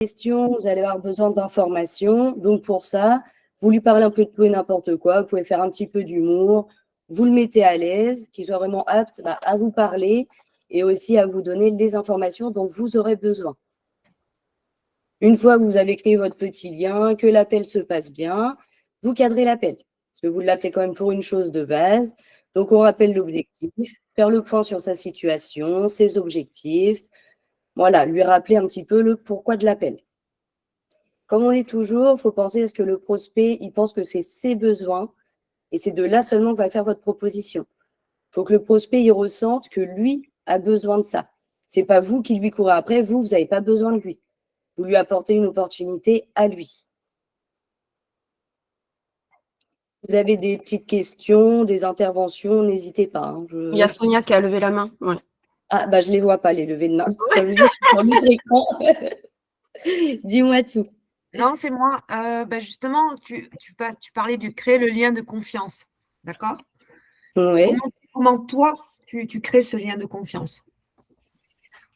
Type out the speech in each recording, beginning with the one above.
questions, vous allez avoir besoin d'informations. Donc, pour ça, vous lui parlez un peu de tout et n'importe quoi. Vous pouvez faire un petit peu d'humour. Vous le mettez à l'aise, qu'il soit vraiment apte à vous parler et aussi à vous donner les informations dont vous aurez besoin. Une fois que vous avez créé votre petit lien, que l'appel se passe bien, vous cadrez l'appel. Parce que vous l'appelez quand même pour une chose de base. Donc, on rappelle l'objectif, faire le point sur sa situation, ses objectifs. Voilà, lui rappeler un petit peu le pourquoi de l'appel. Comme on dit toujours, il faut penser à ce que le prospect, il pense que c'est ses besoins et c'est de là seulement que va faire votre proposition. Il faut que le prospect, il ressente que lui a besoin de ça. Ce n'est pas vous qui lui courez après, vous n'avez pas besoin de lui. Vous lui apportez une opportunité à lui. Vous avez des petites questions, des interventions, n'hésitez pas. Hein, Il y a Sonia qui a levé la main. Ouais. Ah, bah, je ne les vois pas, les levées de main. Comme je dis, je suis sur l'autre écran. Dis-moi tout. Non, c'est moi. Justement, tu parlais de créer le lien de confiance. D'accord? Oui. Comment toi, tu crées ce lien de confiance?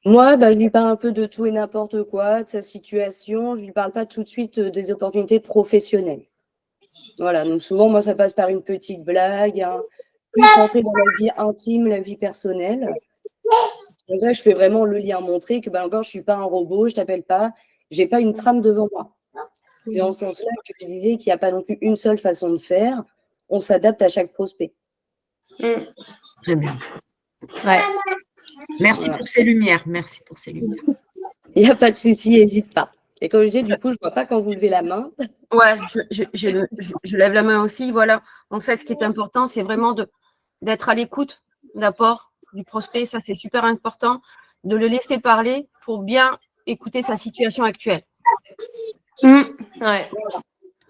Moi, je lui parle un peu de tout et n'importe quoi, de sa situation. Je ne lui parle pas tout de suite des opportunités professionnelles. Voilà, donc souvent, moi, ça passe par une petite blague, hein, plus rentrer dans la vie intime, la vie personnelle. Donc là, je fais vraiment le lien, montrer que, encore, je ne suis pas un robot, je ne t'appelle pas, je n'ai pas une trame devant moi. C'est en ce sens-là que je disais qu'il n'y a pas non plus une seule façon de faire. On s'adapte à chaque prospect. Très bien. Ouais. Merci pour ces lumières. Merci pour ces lumières. Il n'y a pas de souci, n'hésite pas. Et comme je disais, du coup, je ne vois pas quand vous levez la main. Ouais, je lève la main aussi. Voilà. En fait, ce qui est important, c'est vraiment d'être à l'écoute d'abord du prospect. Ça, c'est super important. De le laisser parler pour bien écouter sa situation actuelle. Ouais.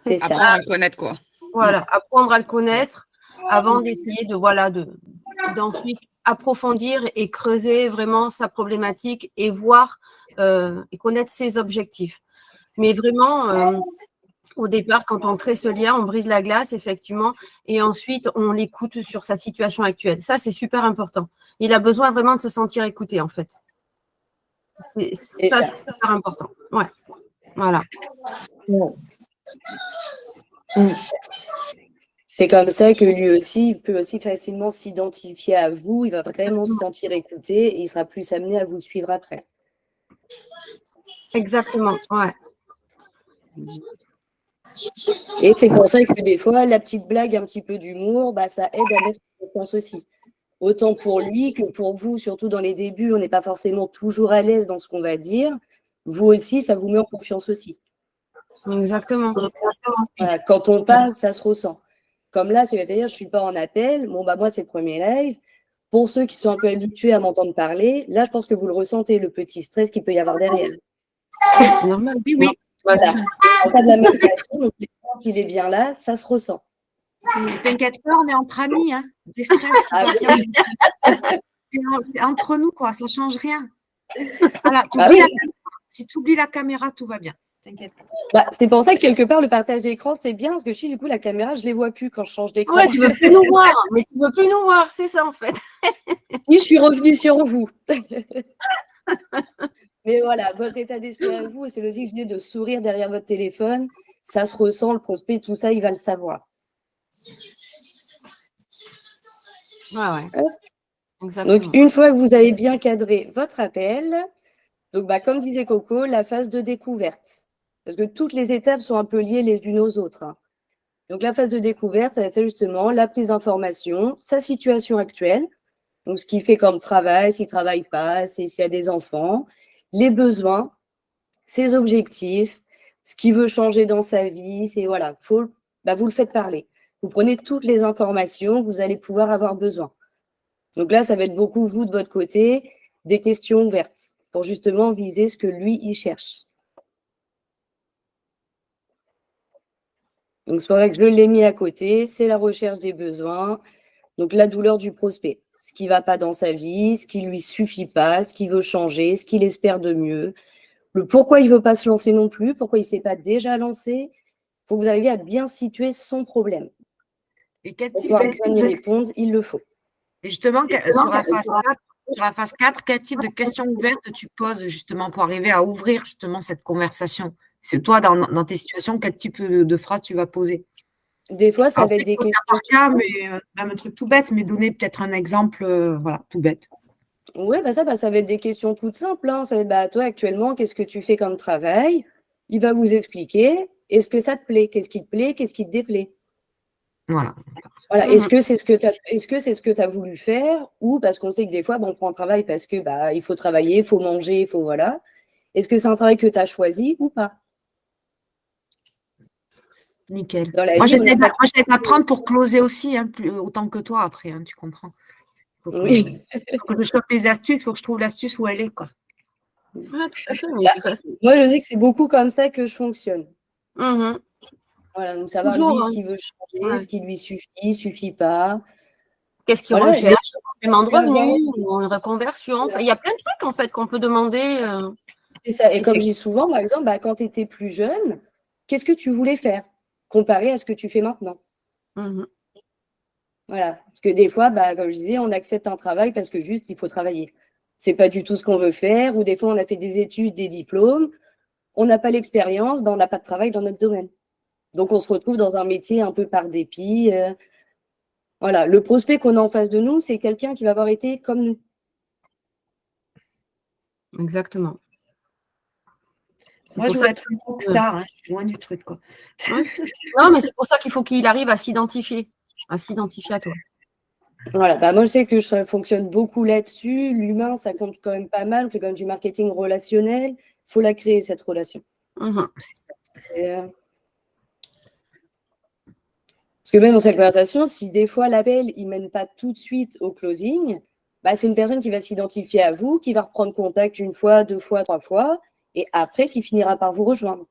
C'est ça. Apprendre à le connaître, quoi. Voilà, apprendre à le connaître avant d'essayer d'ensuite approfondir et creuser vraiment sa problématique et voir et connaître ses objectifs. Mais vraiment, au départ, quand on crée ce lien, on brise la glace, effectivement, et ensuite, on l'écoute sur sa situation actuelle. Ça, c'est super important. Il a besoin vraiment de se sentir écouté, en fait. Ça, c'est super important. Ouais. Voilà. C'est comme ça que lui aussi, il peut aussi facilement s'identifier à vous. Il va vraiment se sentir écouté et il sera plus amené à vous suivre après. Exactement, ouais. Et c'est pour ça que des fois, la petite blague, un petit peu d'humour, ça aide à mettre en confiance aussi. Autant pour lui que pour vous, surtout dans les débuts, on n'est pas forcément toujours à l'aise dans ce qu'on va dire. Vous aussi, ça vous met en confiance aussi. Exactement. Voilà, quand on parle, ça se ressent. Comme là, c'est-à-dire, je ne suis pas en appel. Bon, moi, c'est le premier live. Pour ceux qui sont un peu habitués à m'entendre parler, là, je pense que vous le ressentez, le petit stress qu'il peut y avoir derrière. Normal. Oui, oui. Voilà. Pas de la même façon, donc il est bien là, ça se ressent. T'inquiète pas, on est entre amis, hein. Des stress, c'est entre nous, quoi, ça ne change rien. Voilà, si tu oublies la caméra, tout va bien. T'inquiète pas. C'est pour ça que quelque part, le partage d'écran, c'est bien, parce que du coup, la caméra, je ne les vois plus quand je change d'écran. Ouais, tu ne veux plus nous voir, mais tu ne veux plus nous voir, c'est ça en fait. Si, je suis revenue sur vous. Mais voilà, votre état d'esprit à vous, c'est aussi que je dis de sourire derrière votre téléphone, ça se ressent, le prospect, tout ça, il va le savoir. Ouais. Donc, une fois que vous avez bien cadré votre appel, donc comme disait Coco, la phase de découverte. Parce que toutes les étapes sont un peu liées les unes aux autres. Hein. Donc, la phase de découverte, c'est justement la prise d'information, sa situation actuelle, donc ce qu'il fait comme travail, s'il ne travaille pas, s'il y a des enfants, les besoins, ses objectifs, ce qu'il veut changer dans sa vie. C'est voilà, vous le faites parler. Vous prenez toutes les informations que vous allez pouvoir avoir besoin. Donc là, ça va être beaucoup, vous, de votre côté, des questions ouvertes pour justement viser ce que lui, il cherche. Donc, c'est pour ça que je l'ai mis à côté. C'est la recherche des besoins. Donc, la douleur du prospect. Ce qui ne va pas dans sa vie, ce qui ne lui suffit pas, ce qu'il veut changer, ce qu'il espère de mieux. Le pourquoi il ne veut pas se lancer non plus, pourquoi il ne s'est pas déjà lancé. Il faut que vous arriviez à bien situer son problème. Et quel Pour type pouvoir y répondre, il le faut. Et justement, sur la phase 4, sur la phase 4, quel type de questions ouvertes tu poses justement pour arriver à ouvrir justement cette conversation? C'est toi, dans tes situations, quel type de phrases tu vas poser? Des fois, ça va Après, être il des faut cas questions. par cas, mais même un truc tout bête, mais donner peut-être un exemple, voilà, tout bête. Ouais, ça va être des questions toutes simples, hein. Ça va être, bah, toi, actuellement, qu'est-ce que tu fais comme travail? Il va vous expliquer. Est-ce que ça te plaît? Qu'est-ce qui te plaît? Qu'est-ce qui te déplaît? Voilà. Voilà. Mhm. Est-ce que c'est ce que tu as voulu faire? Ou parce qu'on sait que des fois, bah, on prend un travail parce que, bah, il faut travailler, il faut manger, il faut, voilà. Est-ce que c'est un travail que tu as choisi ou pas? Nickel. Dans la Moi, vie, on n'a pas. j'essaie d'apprendre pour closer aussi, hein, autant que toi après, hein, tu comprends. Il Oui. faut que je chope les astuces, il faut que je trouve l'astuce où elle est, quoi. Ouais, tout à fait. Mais Bah, de toute façon. moi, je sais que c'est beaucoup comme ça que je fonctionne. Mhm. Voilà, donc savoir lui Toujours. ce Hein. qu'il veut changer, ce Ouais. qui lui suffit pas. Qu'est-ce qu'il Voilà, recherche? Un complément de bien voir. revenu, ou une reconversion. Enfin, il y a plein de trucs en fait qu'on peut demander. C'est ça. Et comme je Effectivement. dis souvent, par exemple, bah, quand tu étais plus jeune, qu'est-ce que tu voulais faire comparé à ce que tu fais maintenant? Mhm. Voilà. Parce que des fois, bah, comme je disais, on accepte un travail parce que juste, il faut travailler. C'est pas du tout ce qu'on veut faire. Ou des fois, on a fait des études, des diplômes, on n'a pas l'expérience, bah, on n'a pas de travail dans notre domaine. Donc, on se retrouve dans un métier un peu par dépit. Voilà. Le prospect qu'on a en face de nous, c'est quelqu'un qui va avoir été comme nous. Exactement. C'est Moi, pour je ça voulais être une rockstar, hein, je suis loin du truc, quoi. Ouais. Non, mais c'est pour ça qu'il faut qu'il arrive à s'identifier à toi. Voilà, bah moi je sais que je fonctionne beaucoup là-dessus. L'humain, ça compte quand même pas mal. On fait quand même du marketing relationnel. Il faut la créer, cette relation. Mhm. Parce que même dans cette conversation, si des fois l'appel, il mène pas tout de suite au closing, bah, c'est une personne qui va s'identifier à vous, qui va reprendre contact une fois, deux fois, trois fois, et après qui finira par vous rejoindre.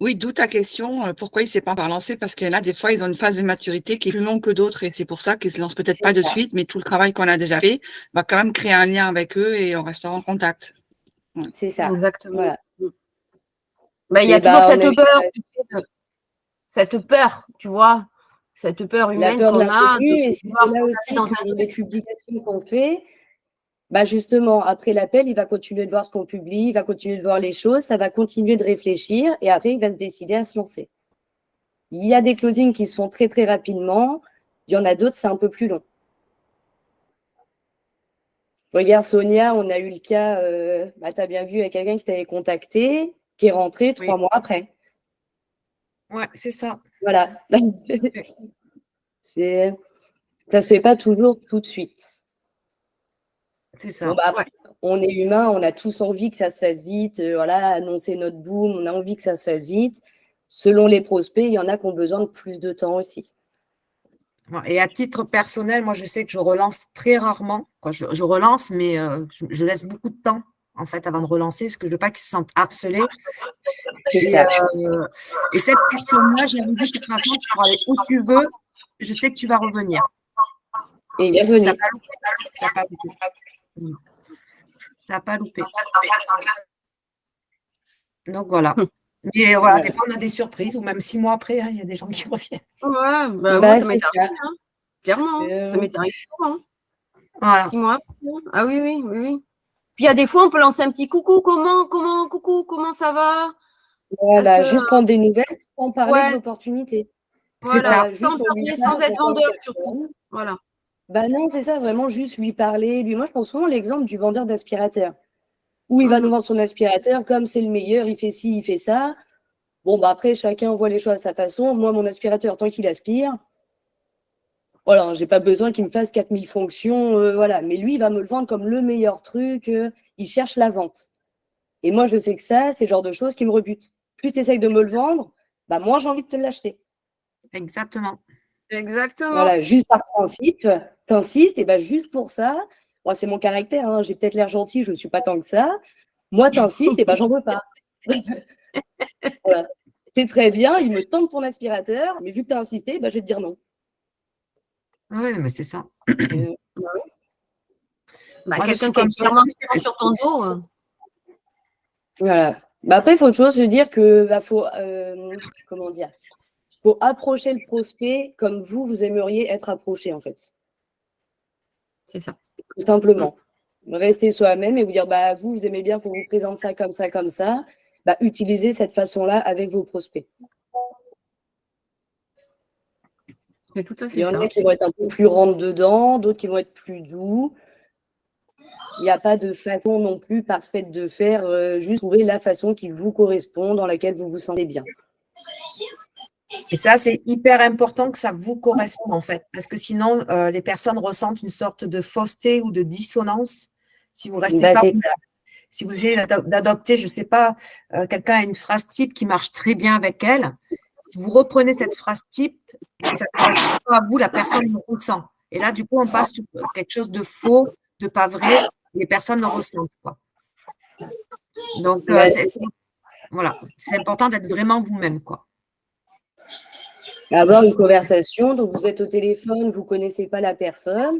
Oui, d'où ta question, pourquoi il ne s'est pas encore lancé? Parce qu'il y en a des fois, ils ont une phase de maturité qui est plus longue que d'autres et c'est pour ça qu'ils ne se lancent peut-être C'est pas de ça. suite, mais tout le travail qu'on a déjà fait va quand même créer un lien avec eux et on restera en contact. C'est ça. Exactement. Voilà. Ben, il y a Et toujours bah, on cette a eu peur, tu vois, cette peur la humaine peur de qu'on a l'inconnu, de et c'est vouloir là s'engager aussi dans que un les truc. publications qu'on fait, bah justement, après l'appel, il va continuer de voir ce qu'on publie, il va continuer de voir les choses, ça va continuer de réfléchir et après, il va se décider à se lancer. Il y a des closings qui se font très, très rapidement. Il y en a d'autres, c'est un peu plus long. Regarde, Sonia, on a eu le cas, bah, tu as bien vu, avec quelqu'un qui t'avait contacté, qui est rentré 3 mois après. Ouais, c'est ça. Voilà. Ça ne se fait pas toujours tout de suite. C'est ça. Bon, bah, après, on est humain, on a tous envie que ça se fasse vite. Voilà, annoncer notre boom, on a envie que ça se fasse vite. Selon les prospects, il y en a qui ont besoin de plus de temps aussi. Et à titre personnel, moi, je sais que je relance très rarement. Quoi. Je relance, mais je laisse beaucoup de temps, en fait, avant de relancer, parce que je ne veux pas qu'ils se sentent harcelés. C'est Et, ça. et cette personne-là, j'ai envie de toute façon, tu pourras aller où tu veux. Je sais que tu vas revenir. Et il va Ça venir. n'a pas loupé. Ça n'a pas loupé. Ça n'a pas loupé. Donc, voilà. Mais voilà, des fois, on a des surprises, ou même 6 mois après, hein, il y a des gens qui reviennent. Ouais, bah, moi, Bah, ça m'est c'est arrivé, ça. hein. Clairement, ça m'est arrivé souvent. Voilà. 6 mois après. Ah oui, oui, oui, oui. Puis il y a des fois, on peut lancer un petit coucou, coucou, comment ça va? Voilà, Parce que, juste prendre des nouvelles sans parler de ouais, l'opportunité. C'est voilà, ça. Voilà, sans juste on lui parler, parle sans être en tant que vendeur surtout. personne. Voilà. Bah non, c'est ça, vraiment juste lui parler. Moi, je prends souvent l'exemple du vendeur d'aspirateur. Où il va nous vendre son aspirateur, comme c'est le meilleur, il fait ci, il fait ça. Bon, bah après, chacun voit les choses à sa façon. Moi, mon aspirateur, tant qu'il aspire, voilà, j'ai pas besoin qu'il me fasse 4000 fonctions, voilà. Mais lui, il va me le vendre comme le meilleur truc. Il cherche la vente. Et moi, je sais que ça, c'est le genre de choses qui me rebutent. Plus tu essayes de me le vendre, bah moins j'ai envie de te l'acheter. Exactement. Exactement. Voilà, juste par principe, t'incites, et bah juste pour ça, moi, c'est mon caractère, hein, j'ai peut-être l'air gentil, je ne suis pas tant que ça. Moi, t'insistes, et bah j'en veux pas. Voilà. C'est très bien, il me tente ton aspirateur, mais vu que tu as insisté, bah, je vais te dire non. Oui, mais c'est ça. Bah, Moi, je quelqu'un suis qui comme est ça. clairement sur ton dos. Voilà. Bah, après, il faut autre chose se dire que bah, faut, comment dire, faut approcher le prospect comme vous aimeriez être approché, en fait. C'est ça. tout simplement. Rester soi-même et vous dire, bah, vous aimez bien qu'on vous présente ça, comme ça. Bah, utilisez cette façon-là avec vos prospects. C'est tout à Il fait y en ça. a qui vont être un peu plus rentre-dedans, d'autres qui vont être plus doux. Il n'y a pas de façon non plus parfaite de faire, juste trouver la façon qui vous correspond, dans laquelle vous vous sentez bien. Et ça, c'est hyper important que ça vous corresponde, en fait, parce que sinon, les personnes ressentent une sorte de fausseté ou de dissonance si vous restez Bah, pas. c'est ça. Si vous essayez d'adopter, je ne sais pas, quelqu'un a une phrase type qui marche très bien avec elle, si vous reprenez cette phrase type, ça ne correspond pas à vous, la personne le ressent. Et là, du coup, on passe sur quelque chose de faux, de pas vrai, les personnes le ressentent, quoi. Donc, Bah, voilà, c'est important d'être vraiment vous-même, quoi. avoir une conversation, donc vous êtes au téléphone, vous ne connaissez pas la personne,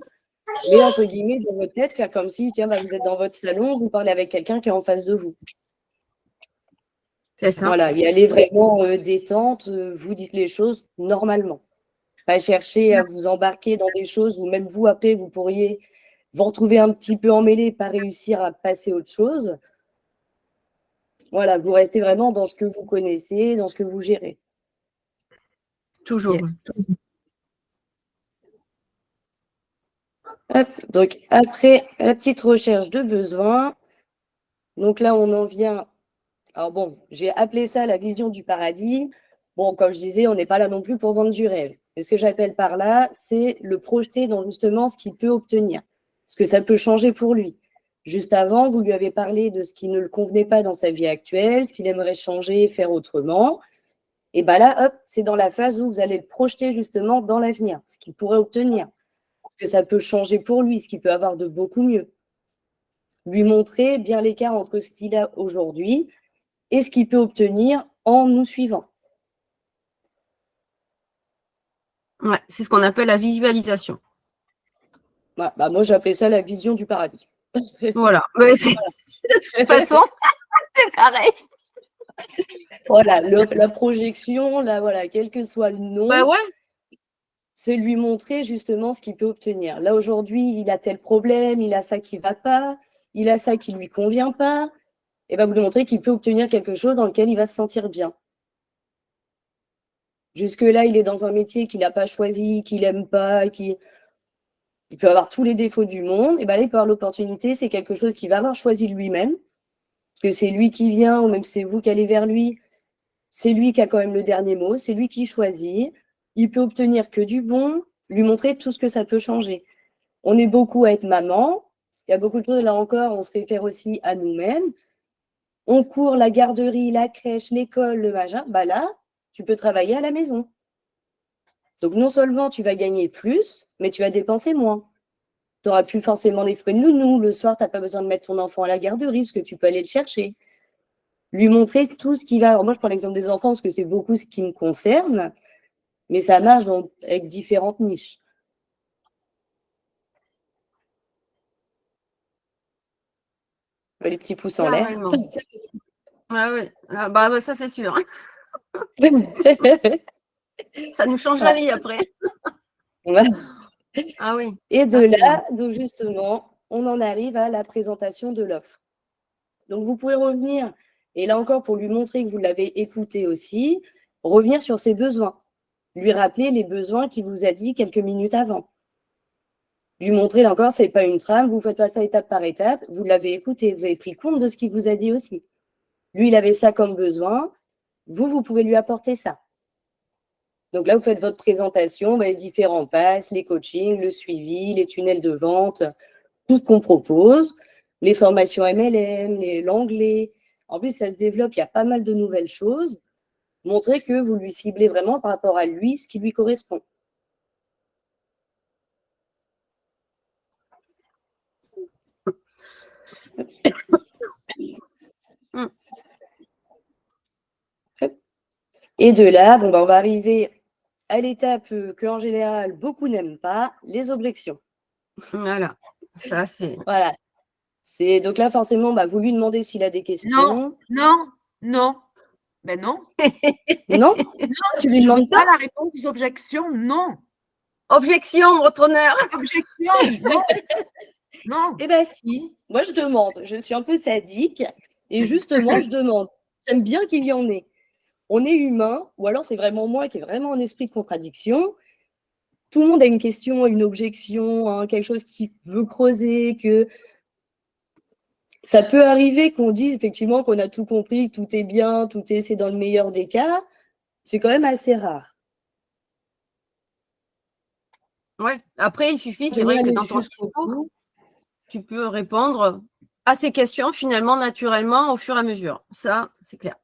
mais entre guillemets, dans votre tête, faire comme si, tiens, bah, vous êtes dans votre salon, vous parlez avec quelqu'un qui est en face de vous. C'est ça. Voilà, y aller vraiment détente, vous dites les choses normalement. Pas chercher à vous embarquer dans des choses où même vous, après, vous pourriez vous retrouver un petit peu emmêlé, pas réussir à passer à autre chose. Voilà, vous restez vraiment dans ce que vous connaissez, dans ce que vous gérez. Toujours. Yes. Hop, donc après la petite recherche de besoins, donc là on en vient, alors bon, j'ai appelé ça la vision du paradis. Bon, comme je disais, on n'est pas là non plus pour vendre du rêve. Et ce que j'appelle par là, c'est le projeter dans justement ce qu'il peut obtenir, ce que ça peut changer pour lui. Juste avant, vous lui avez parlé de ce qui ne le convenait pas dans sa vie actuelle, ce qu'il aimerait changer, faire autrement. Et bien là, hop, c'est dans la phase où vous allez le projeter justement dans l'avenir, ce qu'il pourrait obtenir, ce que ça peut changer pour lui, ce qu'il peut avoir de beaucoup mieux. Lui montrer bien l'écart entre ce qu'il a aujourd'hui et ce qu'il peut obtenir en nous suivant. Ouais, c'est ce qu'on appelle la visualisation. Voilà. Bah, moi, j'appelais ça la vision du paradis. Voilà. Mais de toute façon, c'est pareil. Voilà, la projection, là, voilà, quel que soit le nom, Bah ouais. c'est lui montrer justement ce qu'il peut obtenir. Là, aujourd'hui, il a tel problème, il a ça qui ne va pas, il a ça qui ne lui convient pas. Et bien, vous lui montrez qu'il peut obtenir quelque chose dans lequel il va se sentir bien. Jusque-là, il est dans un métier qu'il n'a pas choisi, qu'il n'aime pas, il peut avoir tous les défauts du monde. Et bien là, il peut avoir l'opportunité, c'est quelque chose qu'il va avoir choisi lui-même. Parce que c'est lui qui vient, ou même c'est vous qui allez vers lui. C'est lui qui a quand même le dernier mot, c'est lui qui choisit. Il peut obtenir que du bon, lui montrer tout ce que ça peut changer. On est beaucoup à être maman. Il y a beaucoup de choses, là encore, on se réfère aussi à nous-mêmes. On court la garderie, la crèche, l'école, le machin. Bah là, tu peux travailler à la maison. Donc, non seulement tu vas gagner plus, mais tu vas dépenser moins. Tu n'auras plus forcément les frais de nounou. Le soir, tu n'as pas besoin de mettre ton enfant à la garderie parce que tu peux aller le chercher. Lui montrer tout ce qui va. Alors moi, je prends l'exemple des enfants parce que c'est beaucoup ce qui me concerne, mais ça marche avec différentes niches. Les petits pouces en l'air. Ah ouais. Ah, bah, ça, c'est sûr. Ça nous change la vie après. Ouais. Ah oui. Et de là, donc justement, on en arrive à la présentation de l'offre. Donc, vous pouvez revenir, et là encore, pour lui montrer que vous l'avez écouté aussi, revenir sur ses besoins. Lui rappeler les besoins qu'il vous a dit quelques minutes avant. Lui montrer, là encore, ce n'est pas une trame, vous ne faites pas ça étape par étape, vous l'avez écouté, vous avez pris compte de ce qu'il vous a dit aussi. Lui, il avait ça comme besoin, vous pouvez lui apporter ça. Donc là, vous faites votre présentation, les différents passes, les coachings, le suivi, les tunnels de vente, tout ce qu'on propose, les formations MLM, l'anglais. En plus, ça se développe, il y a pas mal de nouvelles choses. Montrez que vous lui ciblez vraiment par rapport à lui ce qui lui correspond. Et de là, on va arriver à l'étape qu'en général, beaucoup n'aiment pas, les objections. Voilà, ça c'est… Voilà. Donc là, forcément, vous lui demandez s'il a des questions. Non. Ben non. Non, tu lui demandes pas la réponse aux objections, non. Objection, votre honneur. Objection. Non. Non. Eh bien, si, moi je demande. Je suis un peu sadique et justement, je demande. J'aime bien qu'il y en ait. On est humain, ou alors c'est vraiment moi qui ai vraiment un esprit de contradiction. Tout le monde a une question, une objection, hein, quelque chose qui veut creuser, que ça peut arriver qu'on dise effectivement qu'on a tout compris, que tout est bien, c'est dans le meilleur des cas. C'est quand même assez rare. Ouais. Après, il suffit, c'est J'aime vrai bien que aller dans ton jusqu'au discours, bout. tu peux répondre à ces questions finalement naturellement au fur et à mesure. Ça, c'est clair.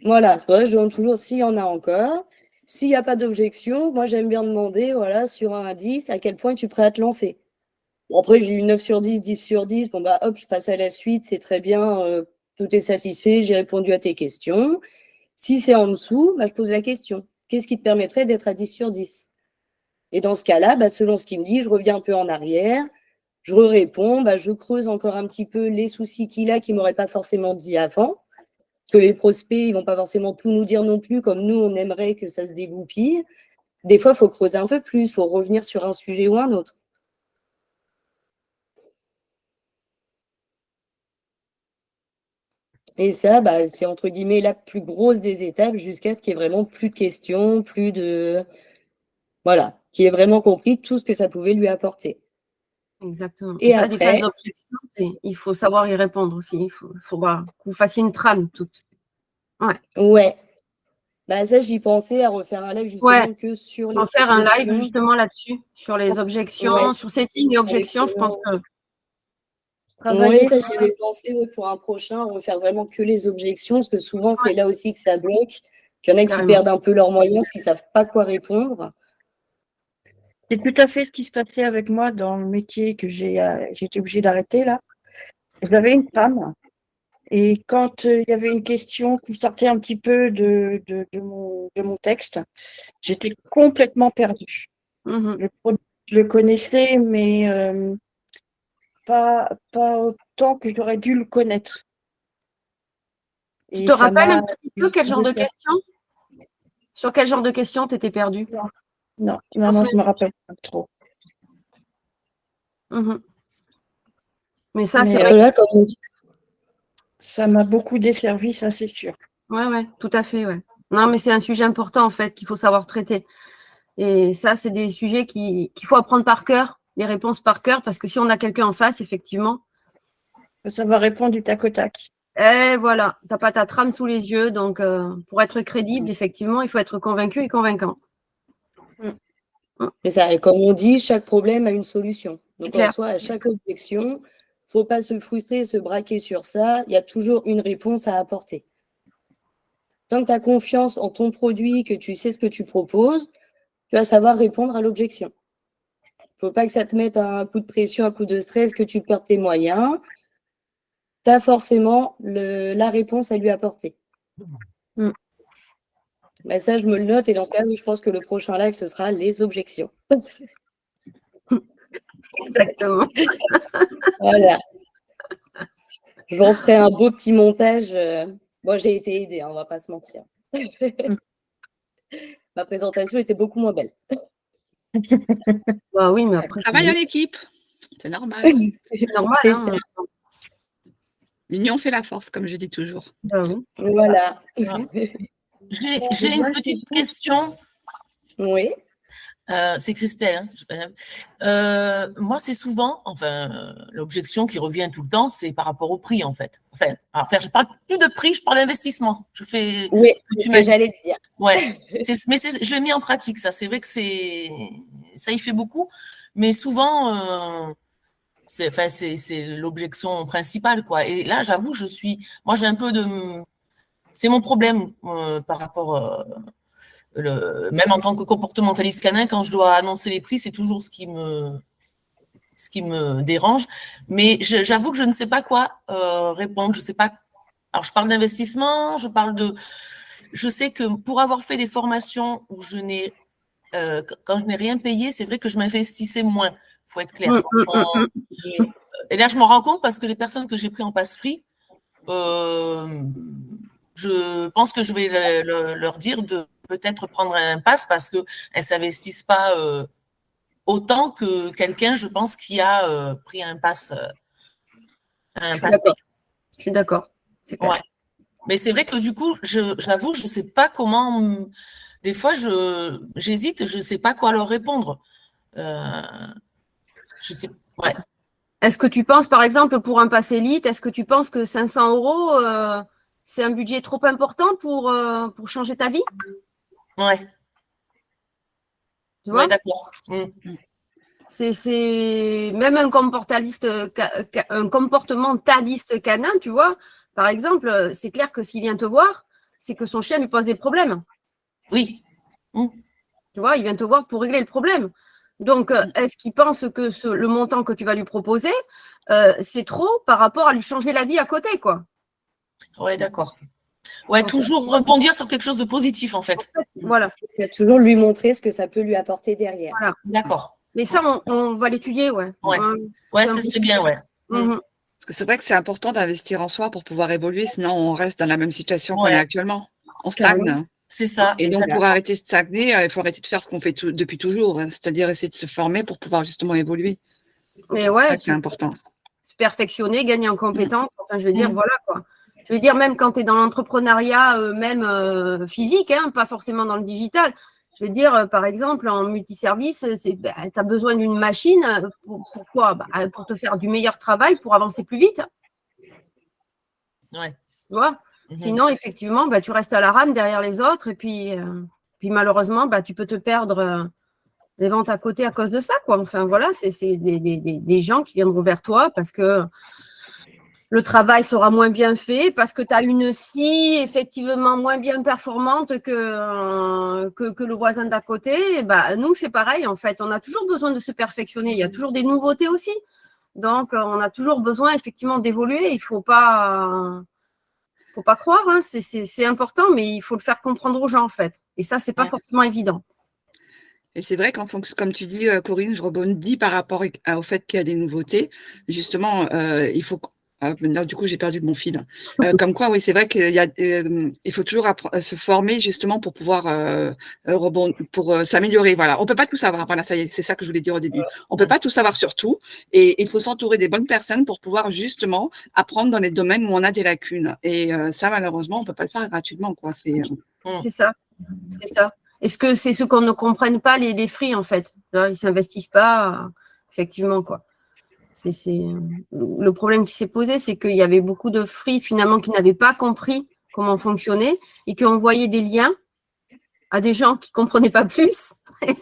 Voilà, je demande toujours s'il y en a encore. S'il n'y a pas d'objection, moi j'aime bien demander, voilà, sur 1 à 10, à quel point tu es prêt à te lancer. Bon, après, j'ai eu 9 sur 10, 10 sur 10. Bon, bah hop, je passe à la suite, c'est très bien, tout est satisfait, j'ai répondu à tes questions. Si c'est en dessous, bah, je pose la question. Qu'est-ce qui te permettrait d'être à 10 sur 10? Et dans ce cas-là, bah, selon ce qu'il me dit, je reviens un peu en arrière, je réponds, bah, je creuse encore un petit peu les soucis qu'il a, qu'il ne m'aurait pas forcément dit avant. Que les prospects, ils vont pas forcément tout nous dire non plus, comme nous, on aimerait que ça se dégoupille. Des fois, il faut creuser un peu plus, il faut revenir sur un sujet ou un autre. Et ça, bah, c'est entre guillemets la plus grosse des étapes jusqu'à ce qu'il n'y ait vraiment plus de questions, plus de... Voilà, qu'il ait vraiment compris tout ce que ça pouvait lui apporter. Exactement. Et ça, des phases après, d'objection, il faut savoir y répondre aussi. Il faudra que vous fassiez une trame toute. ouais, bah, ça, j'y pensais à refaire un live Ouais, justement que sur les en faire un live objections. justement là-dessus, sur les objections, Ouais, sur setting et objections. Je pense que oui, Travailler. ça, j'y avais pensé pour un prochain, refaire vraiment que les objections, parce que souvent, c'est là aussi que ça bloque, qu'il y en a qui carrément. perdent un peu leurs moyens, parce qu'ils ne savent pas quoi répondre. C'est tout à fait ce qui se passait avec moi dans le métier que j'ai été obligée d'arrêter là. J'avais une femme et quand il y avait une question qui sortait un petit peu de mon texte, j'étais complètement perdue. Mhm. Le produit, je le connaissais, mais pas autant que j'aurais dû le connaître. Tu Et te ça rappelles m'a un petit peu quel genre de questions? Sur quel genre de questions tu étais perdue? Non, Tu t'en je souviens? me rappelle pas trop. Mhm. Mais ça, c'est Mais vrai que Là, comme on dit, ça m'a beaucoup desservi, ça c'est sûr. ouais, tout à fait, ouais. Non, mais c'est un sujet important en fait qu'il faut savoir traiter. Et ça, c'est des sujets qu'il faut apprendre par cœur, les réponses par cœur, parce que si on a quelqu'un en face, effectivement, Ça va répondre du tac au tac. et voilà, t'as pas ta trame sous les yeux, donc pour être crédible, effectivement, il faut être convaincu et convaincant. c'est ça. Et comme on dit, chaque problème a une solution. C'est Donc, en clair. soi, à chaque objection, il ne faut pas se frustrer, se braquer sur ça. Il y a toujours une réponse à apporter. Tant que tu as confiance en ton produit, que tu sais ce que tu proposes, tu vas savoir répondre à l'objection. Il ne faut pas que ça te mette un coup de pression, un coup de stress, que tu perds tes moyens. Tu as forcément la réponse à lui apporter. Ben ça, je me le note. Et dans ce cas, oui, je pense que le prochain live, ce sera les objections. Exactement. Voilà. Je vous ferai un beau petit montage. Bon, j'ai été aidée, hein, on ne va pas se mentir. Ma présentation était beaucoup moins belle. Bah oui, mais après, c'est Travail en équipe, c'est normal. normal. C'est Hein. ça. L'union fait la force, comme je dis toujours. Bah oui. Voilà. J'ai une petite question. Oui. C'est Christelle. Moi, c'est souvent, l'objection qui revient tout le temps, c'est par rapport au prix, en fait. Je parle plus de prix, je parle d'investissement. Oui, c'est ce que j'allais te dire. Ouais, je l'ai mis en pratique, ça. C'est vrai que ça y fait beaucoup, mais souvent, c'est l'objection principale, quoi. Et là, j'avoue, moi, j'ai un peu c'est mon problème par rapport. Même en tant que comportementaliste canin, quand je dois annoncer les prix, c'est toujours ce qui me dérange. Mais j'avoue que je ne sais pas quoi répondre. Je sais pas. Alors, je parle d'investissement, je sais que pour avoir fait des formations où quand je n'ai rien payé, c'est vrai que je m'investissais moins. Il faut être clair. Et là, je m'en rends compte parce que les personnes que j'ai pris en pass free, je pense que je vais leur dire de peut-être prendre un pass parce qu'elles ne s'investissent pas autant que quelqu'un, je pense, qui a pris un pass. Je suis d'accord. Je suis d'accord. C'est clair. Ouais. Mais c'est vrai que du coup, j'avoue, je ne sais pas comment. Des fois, j'hésite, je ne sais pas quoi leur répondre. Je sais. Ouais. Est-ce que tu penses, par exemple, pour un pass élite, est-ce que tu penses que 500 €, c'est un budget trop important pour changer ta vie? Ouais. Tu Ouais, vois? d'accord. C'est même un comportementaliste canin, tu vois. Par exemple, c'est clair que s'il vient te voir, c'est que son chien lui pose des problèmes. Oui. Tu vois, il vient te voir pour régler le problème. Donc, est-ce qu'il pense que le montant que tu vas lui proposer, c'est trop par rapport à lui changer la vie à côté, quoi? Ouais, d'accord. Ouais, Donc, toujours rebondir sur quelque chose de positif, en fait. voilà. Il faut toujours lui montrer ce que ça peut lui apporter derrière. Voilà. D'accord. Mais ça, on va l'étudier, ouais. Ouais. Hein, Ouais, c'est un ça peu- serait bien, ouais. Mhm. Parce que c'est vrai que c'est important d'investir en soi pour pouvoir évoluer, sinon on reste dans la même situation qu'on Ouais. est actuellement. On stagne. C'est ça. Et donc, exactement. pour arrêter de stagner, il faut arrêter de faire ce qu'on fait depuis toujours, hein, c'est-à-dire essayer de se former pour pouvoir justement évoluer. Et C'est ouais, ça que c'est important. se perfectionner, gagner en compétences. Enfin, je veux dire, Mm. voilà, quoi. Je veux dire, même quand tu es dans l'entrepreneuriat, même physique, hein, pas forcément dans le digital. Je veux dire, par exemple, en multiservice, tu as besoin d'une machine. Pourquoi? Pour te faire du meilleur travail, pour avancer plus vite. Ouais. Tu vois? Mhm. Sinon, effectivement, tu restes à la rame derrière les autres. Et puis malheureusement, tu peux te perdre des ventes à côté à cause de ça, quoi. Enfin, voilà, c'est des gens qui viendront vers toi parce que le travail sera moins bien fait, parce que tu as une scie effectivement moins bien performante que le voisin d'à côté. Et nous, c'est pareil, en fait. On a toujours besoin de se perfectionner. Il y a toujours des nouveautés aussi. Donc, on a toujours besoin, effectivement, d'évoluer. Il ne faut pas croire, hein. C'est important, mais il faut le faire comprendre aux gens, en fait. Et ça, ce n'est pas Ouais. forcément évident. Et c'est vrai qu'en fonction, comme tu dis, Corinne, je rebondis par rapport au fait qu'il y a des nouveautés. Justement, il faut. Non, du coup, j'ai perdu mon fil. Comme quoi, oui, c'est vrai il faut toujours se former justement pour pouvoir s'améliorer. Voilà, on peut pas tout savoir. Voilà, ça y est, c'est ça que je voulais dire au début. On peut pas tout savoir sur tout, et il faut s'entourer des bonnes personnes pour pouvoir justement apprendre dans les domaines où on a des lacunes. Et ça, malheureusement, on peut pas le faire gratuitement, quoi. C'est ça. C'est ça. Est-ce que c'est ce qu'on ne comprenne pas, les free, en fait? Là, ils ne s'investissent pas, effectivement, quoi. Le problème qui s'est posé, c'est qu'il y avait beaucoup de free, finalement, qui n'avaient pas compris comment fonctionner et qui ont envoyé des liens à des gens qui ne comprenaient pas plus. Et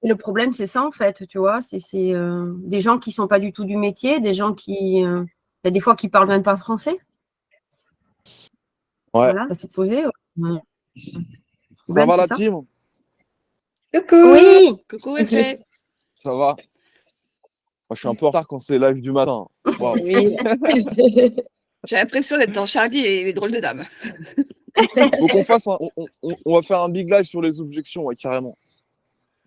le problème, c'est ça, en fait, tu vois. C'est des gens qui ne sont pas du tout du métier, des gens qui, il y a des fois, qui ne parlent même pas français. Ouais. Voilà, ça s'est posé. Ouais. Ça va la c'est ça. team? Coucou! Oui! Coucou, Wesley. Ça va? Moi, je suis un peu en retard quand c'est live du matin. Waouh. Oui. J'ai l'impression d'être dans Charlie et les drôles de dames. Faut qu'on fasse on va faire un big live sur les objections, ouais, carrément.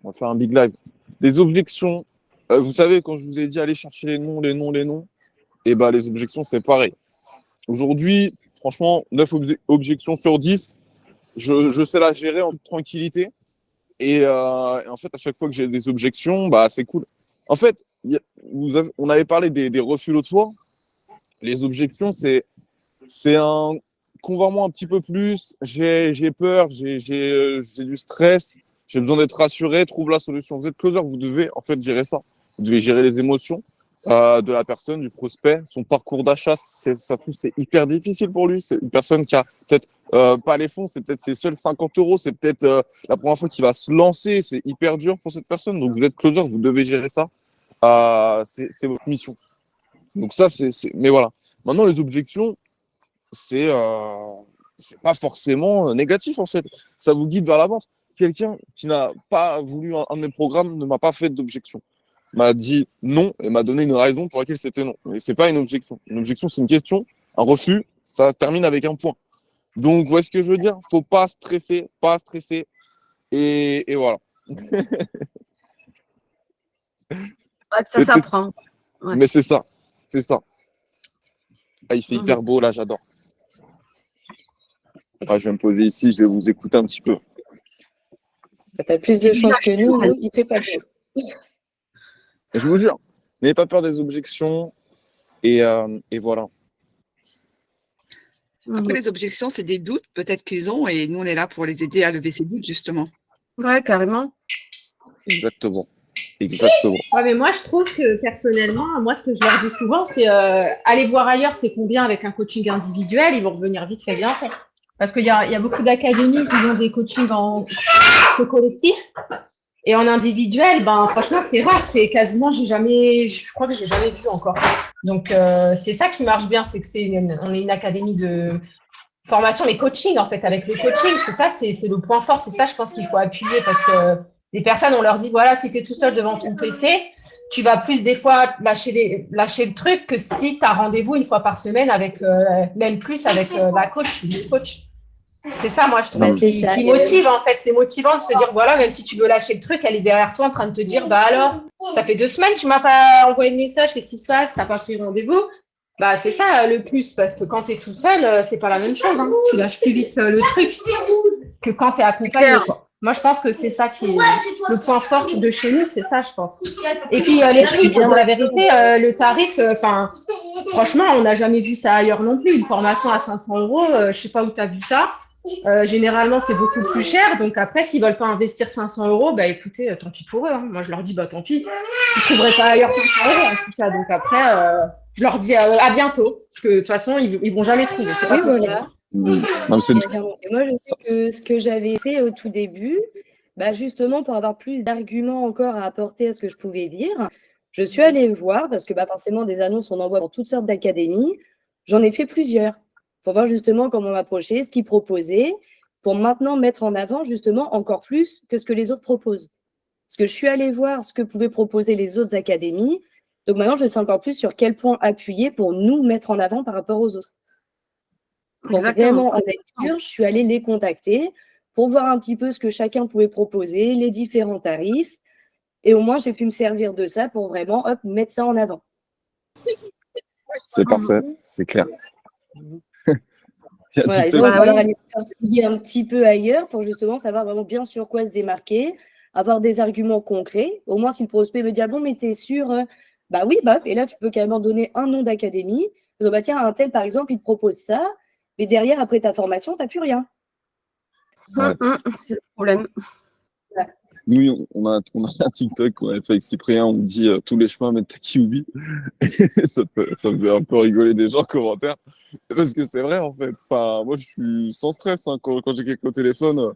On va faire un big live. Les objections, vous savez, quand je vous ai dit allez chercher les noms, et les objections, c'est pareil. Aujourd'hui, franchement, 9 objections sur 10, je sais la gérer en toute tranquillité. Et en fait, à chaque fois que j'ai des objections, c'est cool. En fait, on avait parlé des refus l'autre fois. Les objections, c'est un convainc-moi un petit peu plus. J'ai peur, j'ai du stress, j'ai besoin d'être rassuré. Trouve la solution. Vous êtes closer, vous devez en fait gérer ça. Vous devez gérer les émotions de la personne, du prospect, son parcours d'achat. Ça se trouve, c'est hyper difficile pour lui. C'est une personne qui a peut-être pas les fonds, c'est peut-être ses seuls 50 €, c'est peut-être la première fois qu'il va se lancer. C'est hyper dur pour cette personne. Donc vous êtes closer, vous devez gérer ça. C'est votre mission. Donc ça, mais voilà. Maintenant, les objections, c'est pas forcément négatif en fait. Ça vous guide vers la vente. Quelqu'un qui n'a pas voulu un de mes programmes ne m'a pas fait d'objection. M'a dit non et m'a donné une raison pour laquelle c'était non. Mais c'est pas une objection. Une objection, c'est une question. Un refus, ça se termine avec un point. Donc, vous voyez ce que je veux dire? Faut pas stresser, et voilà. Ouais, ça s'apprend. Ouais. Mais c'est ça. Il fait hyper beau là, j'adore. Je vais me poser ici, je vais vous écouter un petit peu. Tu as plus de chance que nous, il ne fait pas beau. Et je vous jure, n'ayez pas peur des objections et voilà. Après, les objections, c'est des doutes peut-être qu'ils ont et nous, on est là pour les aider à lever ces doutes, justement. Ouais, carrément. Exactement. Exactement. Ouais, mais moi, je trouve que personnellement, moi, ce que je leur dis souvent, c'est aller voir ailleurs, c'est combien avec un coaching individuel, ils vont revenir vite fait bien fait. Parce qu'il y a beaucoup d'académies qui ont des coachings en collectif. Et en individuel, ben, franchement, c'est rare. C'est quasiment, je crois que j'ai jamais vu encore. Donc, c'est ça qui marche bien, c'est que on est une académie de formation, mais coaching, en fait, avec le coaching, c'est ça, c'est le point fort. C'est ça, je pense qu'il faut appuyer parce que les personnes, on leur dit, voilà, si tu es tout seul devant ton PC, tu vas plus des fois lâcher le truc que si tu as rendez-vous une fois par semaine avec, même plus avec la coach, le coach. C'est ça, moi, je trouve, qui motive, en fait. C'est motivant de se dire, voilà, même si tu veux lâcher le truc, elle est derrière toi en train de te dire, bah alors, ça fait 2 semaines, tu m'as pas envoyé de message, qu'est-ce qui se passe, t'as pas pris rendez-vous. Bah, c'est ça, le plus, parce que quand tu es tout seul, c'est pas la même chose, hein. Tu lâches plus vite le truc que quand tu es accompagné, quoi. Moi, je pense que c'est ça qui est le point fort de chez nous, c'est ça, je pense. Et puis, les prix, pour la vérité, le tarif, franchement, on n'a jamais vu ça ailleurs non plus. Une formation à 500 €, je sais pas où tu as vu ça. Généralement, c'est beaucoup plus cher. Donc après, s'ils veulent pas investir 500 €, bah écoutez, tant pis pour eux, hein. Moi, je leur dis, bah tant pis. Ils ne trouveraient pas ailleurs 500 € en tout cas. Donc après, je leur dis à bientôt. Parce que de toute façon, ils vont jamais trouver. C'est pas possible. Voilà. Non, c'est Et moi, je sais que ce que j'avais fait au tout début, bah justement, pour avoir plus d'arguments encore à apporter à ce que je pouvais dire, je suis allée voir, parce que bah, forcément, des annonces, on envoie pour toutes sortes d'académies. J'en ai fait plusieurs pour voir justement comment m'approcher, ce qu'ils proposaient, pour maintenant mettre en avant justement encore plus que ce que les autres proposent. Parce que je suis allée voir ce que pouvaient proposer les autres académies. Donc maintenant, je sais encore plus sur quel point appuyer pour nous mettre en avant par rapport aux autres. Pour vraiment en être sûr, je suis allée les contacter pour voir un petit peu ce que chacun pouvait proposer, les différents tarifs. Et au moins, j'ai pu me servir de ça pour vraiment mettre ça en avant. C'est parfait, c'est clair. Voilà, il faut savoir aller se faire fouiller un petit peu ailleurs pour justement savoir vraiment bien sur quoi se démarquer, avoir des arguments concrets. Au moins, si le prospect me dit, ah bon, mais t'es sûr? Bah oui, bah, et là, tu peux carrément donner un nom d'académie. Bah, tiens, un tel, par exemple, il te propose ça. Mais derrière, après ta formation, tu n'as plus rien. Ouais. C'est le problème. Nous, on a un TikTok qu'on avait fait avec Cyprien, on dit tous les chemins mènent à Kiwi. Ça me fait un peu rigoler des gens en commentaire. Parce que c'est vrai, en fait. Enfin, moi, je suis sans stress hein, quand j'ai quelqu'un au téléphone.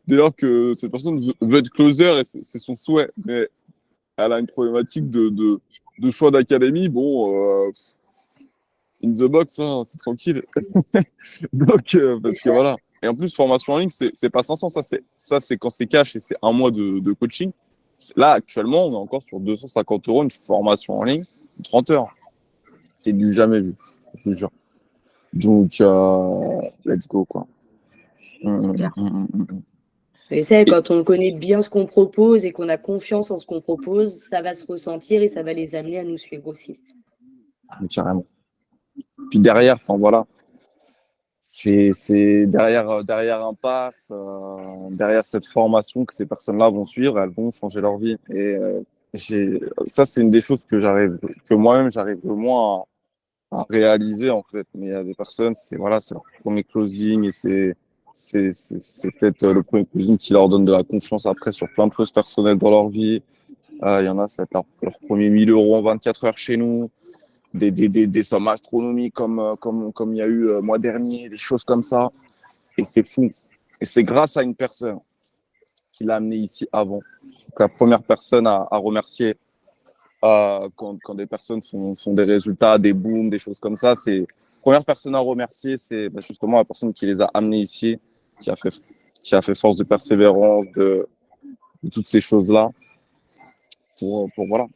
Dès lors que cette personne veut être closer, et c'est son souhait. Mais elle a une problématique de choix d'académie. Bon, in the box, hein, c'est tranquille. Donc, parce que voilà. Et en plus, formation en ligne, c'est pas 500, ça c'est quand c'est cash et c'est 1 mois de coaching. Là, actuellement, on est encore sur 250 € une formation en ligne, 30 heures. C'est du jamais vu, je vous jure. Donc, let's go, quoi. Et c'est quand on connaît bien ce qu'on propose et qu'on a confiance en ce qu'on propose, ça va se ressentir et ça va les amener à nous suivre aussi. Carrément. Puis derrière, enfin voilà. C'est derrière un pass, derrière cette formation que ces personnes-là vont suivre, elles vont changer leur vie. Et ça, c'est une des choses que moi-même, j'arrive le moins à réaliser, en fait. Mais il y a des personnes, c'est leur premier closing et c'est peut-être le premier closing qui leur donne de la confiance après sur plein de choses personnelles dans leur vie. Il y en a, c'est leur premier 1 000 € en 24 heures chez nous. Des sommes astronomiques comme il y a eu mois dernier, des choses comme ça. Et c'est fou. Et c'est grâce à une personne qui l'a amené ici avant. Donc, la première personne à remercier quand des personnes font des résultats, des booms, des choses comme ça, c'est la première personne à remercier, c'est justement la personne qui les a amenés ici, qui a fait force de persévérance, de toutes ces choses-là. Pour voilà.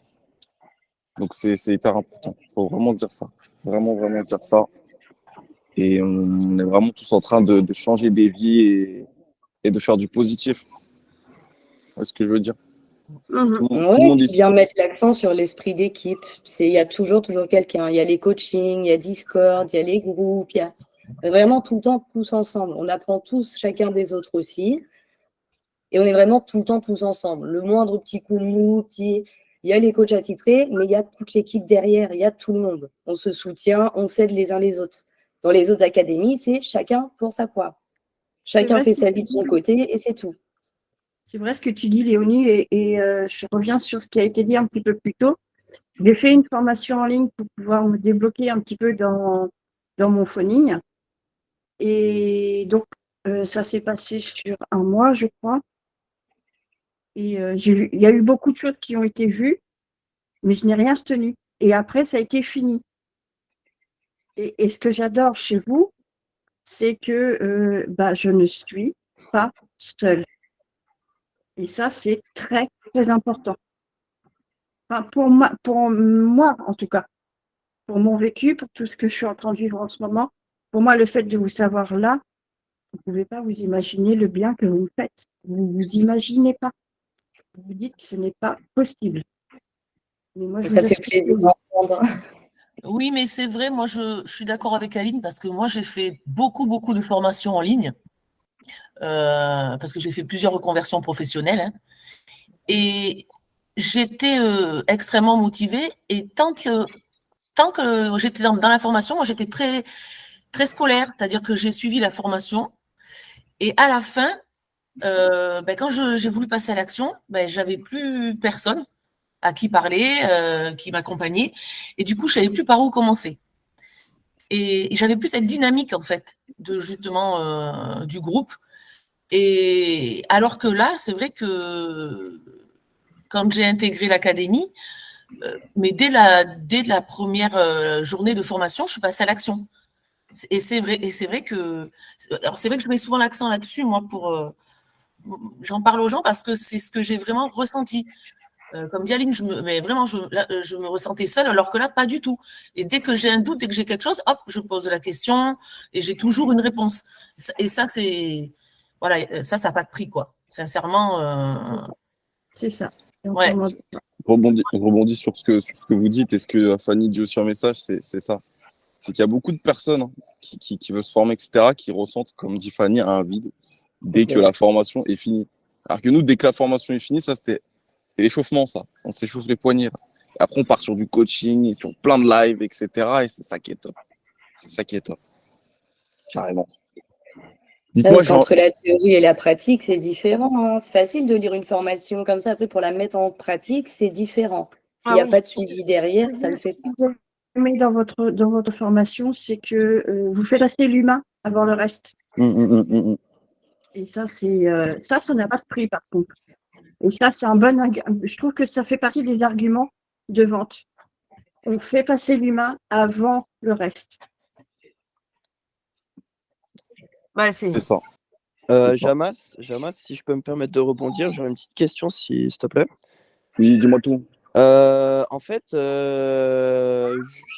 Donc, c'est hyper important. Il faut vraiment dire ça. Vraiment, vraiment dire ça. Et on est vraiment tous en train de changer des vies et de faire du positif. C'est ce que je veux dire. Tout le monde ici. Bien mettre l'accent sur l'esprit d'équipe. Il y a toujours quelqu'un. Il y a les coachings, il y a Discord, il y a les groupes. Il y a vraiment tout le temps tous ensemble. On apprend tous chacun des autres aussi. Et on est vraiment tout le temps tous ensemble. Le moindre petit coup de mou, il y a les coachs attitrés, mais il y a toute l'équipe derrière, il y a tout le monde. On se soutient, on s'aide les uns les autres. Dans les autres académies, c'est chacun pour sa quoi. Chacun fait sa vie de son côté et c'est tout. C'est vrai ce que tu dis, Léonie, et je reviens sur ce qui a été dit un petit peu plus tôt. J'ai fait une formation en ligne pour pouvoir me débloquer un petit peu dans mon phoning. Et donc, ça s'est passé sur un mois, je crois. Et il y a eu beaucoup de choses qui ont été vues, mais je n'ai rien retenu. Et après, ça a été fini. Et ce que j'adore chez vous, c'est que je ne suis pas seule. Et ça, c'est très, très important. Enfin, pour moi, en tout cas, pour mon vécu, pour tout ce que je suis en train de vivre en ce moment, pour moi, le fait de vous savoir là, vous ne pouvez pas vous imaginer le bien que vous me faites. Vous ne vous imaginez pas. Vous vous dites que ce n'est pas possible. Mais moi, je Ça vous fait assure plaisir d'entendre. Oui, mais c'est vrai, moi je suis d'accord avec Aline parce que moi j'ai fait beaucoup de formations en ligne parce que j'ai fait plusieurs reconversions professionnelles hein, et j'étais extrêmement motivée et tant que j'étais dans la formation, moi j'étais très scolaire, c'est-à-dire que j'ai suivi la formation et à la fin, quand j'ai voulu passer à l'action, j'avais plus personne à qui parler, qui m'accompagnait. Et du coup, je savais plus par où commencer. Et j'avais plus cette dynamique, en fait, de justement du groupe. Et alors que là, c'est vrai que quand j'ai intégré l'académie, mais dès la première journée de formation, je suis passée à l'action. Et c'est vrai que je mets souvent l'accent là-dessus, moi, j'en parle aux gens parce que c'est ce que j'ai vraiment ressenti. Comme dit Aline, je me ressentais seule, alors que là, pas du tout. Et dès que j'ai un doute, dès que j'ai quelque chose, hop, je pose la question et j'ai toujours une réponse. Et ça, ça n'a pas de prix, quoi. Sincèrement. c'est ça. Ouais. Je rebondis sur ce que vous dites et ce que Fanny dit aussi en message, c'est ça. C'est qu'il y a beaucoup de personnes hein, qui veulent se former, etc., qui ressentent, comme dit Fanny, un vide dès que la formation est finie. Alors que nous, dès que la formation est finie, ça, c'était l'échauffement, ça. On s'échauffe les poignets. Là. Et après, on part sur du coaching, et sur plein de lives, etc. Et c'est ça qui est top. C'est ça qui est top. Carrément. Dites-moi, entre la théorie et la pratique, c'est différent. Hein. C'est facile de lire une formation comme ça. Après, pour la mettre en pratique, c'est différent. S'il n'y a pas de suivi derrière, ça ne le fait pas. Mais dans votre formation, c'est que vous faites passer l'humain avant le reste. Et ça, ça n'a pas de prix, par contre. Et ça, c'est je trouve que ça fait partie des arguments de vente. On fait passer l'humain avant le reste. C'est ça. Jamas, si je peux me permettre de rebondir, j'aurais une petite question, s'il te plaît. Oui, dis-moi tout. En fait,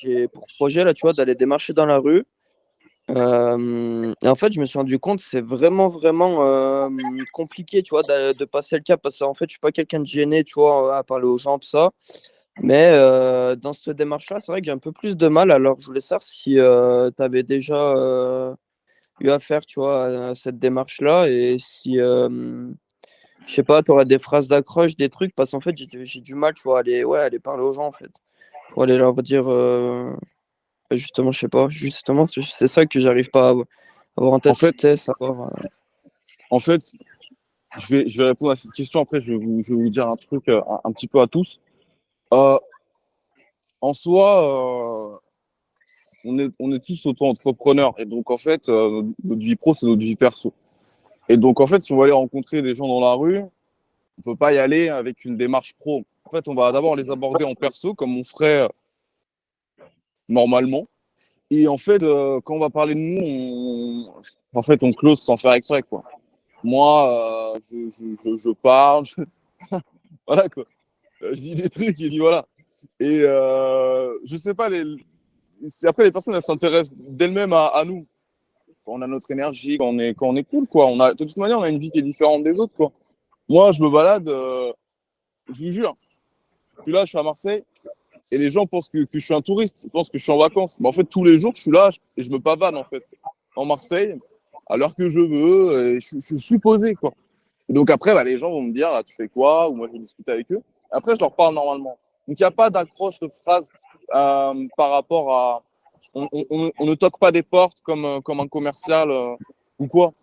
j'ai pour projet, là, tu vois, d'aller démarcher dans la rue. Et en fait, je me suis rendu compte que c'est vraiment compliqué, tu vois, de passer le cap parce qu'en fait, je suis pas quelqu'un de gêné, tu vois, à parler aux gens, tout ça. Mais dans cette démarche-là, c'est vrai que j'ai un peu plus de mal. Alors, je voulais savoir si tu avais déjà eu à faire, tu vois, à cette démarche-là et si, je sais pas, tu aurais des phrases d'accroche, des trucs, parce qu'en fait, j'ai du mal, tu vois, à aller parler aux gens, en fait, pour aller leur dire. Justement, je sais pas. Justement, c'est ça que j'arrive pas à avoir en tête. En fait, je vais répondre à cette question. Après, je vais vous dire un truc un petit peu à tous. En soi, on est tous auto-entrepreneurs. Et donc, en fait, notre vie pro, c'est notre vie perso. Et donc, en fait, si on va aller rencontrer des gens dans la rue, on peut pas y aller avec une démarche pro. En fait, on va d'abord les aborder en perso, comme on ferait normalement. Et en fait, quand on va parler de nous, on close sans faire exprès, quoi. Moi, je parle, voilà, quoi. Je dis des trucs et puis voilà. Et je sais pas, après, les personnes, elles s'intéressent d'elles-mêmes à nous. Quand on a notre énergie, quand on est cool, quoi. De toute manière, on a une vie qui est différente des autres, quoi. Moi, je me balade, je vous jure. Puis là, je suis à Marseille. Et les gens pensent que je suis un touriste, ils pensent que je suis en vacances. Mais en fait, tous les jours, je suis là et je me pavane, en fait, en Marseille, à l'heure que je veux, et je suis posé, quoi. Donc après, bah, les gens vont me dire, ah, tu fais quoi? Ou moi, je vais discuter avec eux. Après, je leur parle normalement. Donc, il n'y a pas d'accroche de phrase par rapport à… On ne toque pas des portes comme un commercial ou quoi.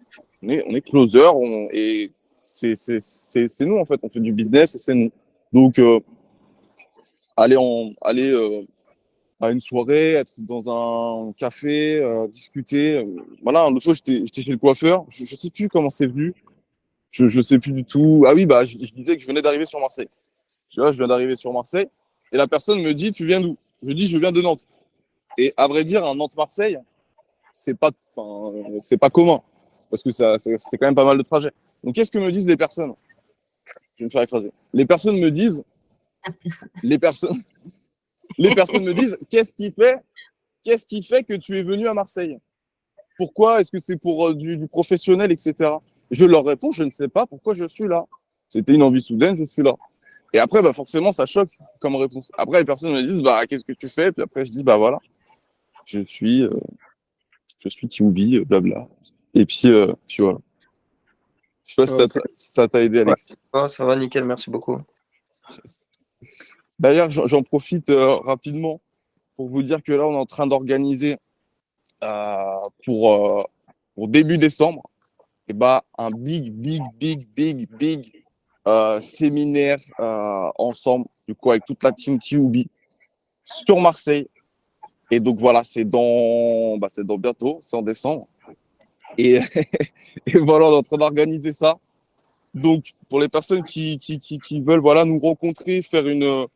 On est closer et c'est nous, en fait. On fait du business et c'est nous. Donc, aller à une soirée, être dans un café, discuter. Voilà, l'autre fois, j'étais chez le coiffeur. Je ne sais plus comment c'est venu. Je ne sais plus du tout. Ah oui, bah, je disais que je venais d'arriver sur Marseille. Tu vois, je viens d'arriver sur Marseille. Et la personne me dit, tu viens d'où? Je dis, je viens de Nantes. Et à vrai dire, un Nantes-Marseille, c'est pas commun. C'est parce que c'est quand même pas mal de trajets. Donc, qu'est-ce que me disent les personnes? Je vais me faire écraser. Les personnes me disent, qu'est-ce qui fait que tu es venu à Marseille? Pourquoi? Est-ce que c'est pour du professionnel, etc. Je leur réponds, je ne sais pas pourquoi je suis là. C'était une envie soudaine, je suis là. Et après, bah, forcément, ça choque comme réponse. Après, les personnes me disent, bah, qu'est-ce que tu fais? Puis après, je dis, bah voilà, je suis Kiwubi, blabla. Et puis voilà. Je sais pas si ça t'a aidé, Alex. Ouais, ça va, nickel, merci beaucoup. D'ailleurs, j'en profite rapidement pour vous dire que là, on est en train d'organiser pour début décembre un big séminaire ensemble, du coup, avec toute la team Kiwubi sur Marseille. Et donc voilà, c'est dans bientôt, c'est en décembre. Et, et voilà, on est en train d'organiser ça. Donc, pour les personnes qui veulent voilà, nous rencontrer, faire une